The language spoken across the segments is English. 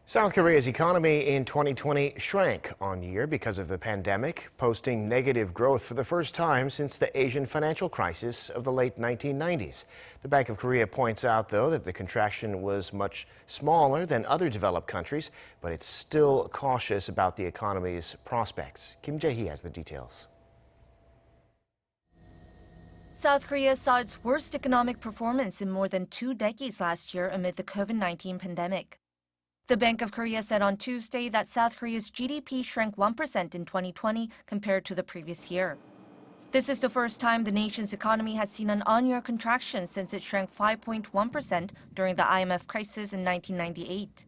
South Korea's economy in 2020 shrank on year because of the pandemic, posting negative growth for the first time since the Asian financial crisis of the late 1990s. The Bank of Korea points out, though, that the contraction was much smaller than other developed countries, but it's still cautious about the economy's prospects. Jae-hee has the details. South Korea saw its worst economic performance in more than 2 decades last year amid the COVID-19 pandemic. The Bank of Korea said on Tuesday that South Korea's GDP shrank 1% in 2020 compared to the previous year. This is the first time the nation's economy has seen an on-year contraction since it shrank 5.1% during the IMF crisis in 1998.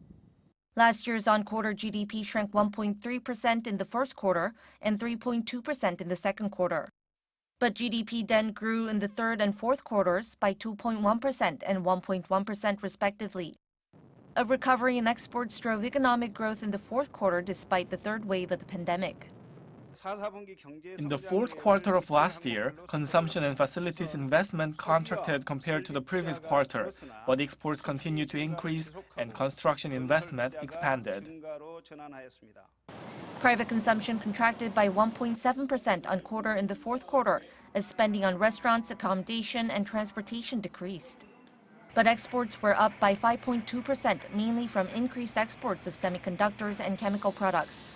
Last year's on-quarter GDP shrank 1.3% in the first quarter and 3.2% in the second quarter. But GDP then grew in the third and fourth quarters by 2.1% and 1.1% respectively. A recovery in exports drove economic growth in the fourth quarter despite the third wave of the pandemic. In the fourth quarter of last year, consumption and facilities investment contracted compared to the previous quarter, but exports continued to increase and construction investment expanded. Private consumption contracted by 1.7% on quarter in the fourth quarter as spending on restaurants, accommodation, and transportation decreased. But exports were up by 5.2%, mainly from increased exports of semiconductors and chemical products.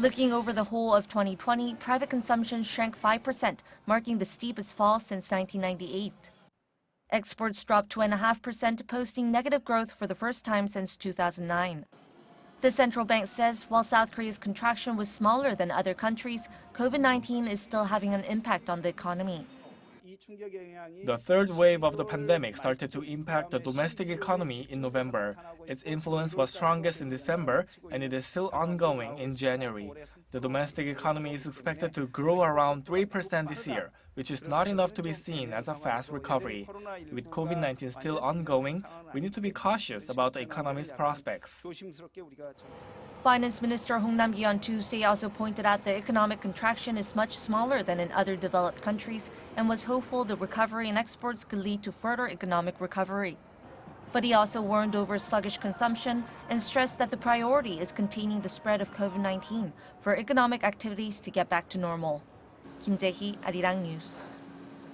Looking over the whole of 2020, private consumption shrank 5%, marking the steepest fall since 1998. Exports dropped 2.5%, posting negative growth for the first time since 2009. The central bank says while South Korea's contraction was smaller than other countries, COVID-19 is still having an impact on the economy. The third wave of the pandemic started to impact the domestic economy in November. Its influence was strongest in December, and it is still ongoing in January. The domestic economy is expected to grow around 3% this year, which is not enough to be seen as a fast recovery. With COVID-19 still ongoing, we need to be cautious about the economy's prospects. Finance Minister Hong Nam-ki on Tuesday also pointed out the economic contraction is much smaller than in other developed countries and was hopeful the recovery in exports could lead to further economic recovery. But he also warned over sluggish consumption and stressed that the priority is containing the spread of COVID-19 for economic activities to get back to normal. Jae-hee, Arirang News.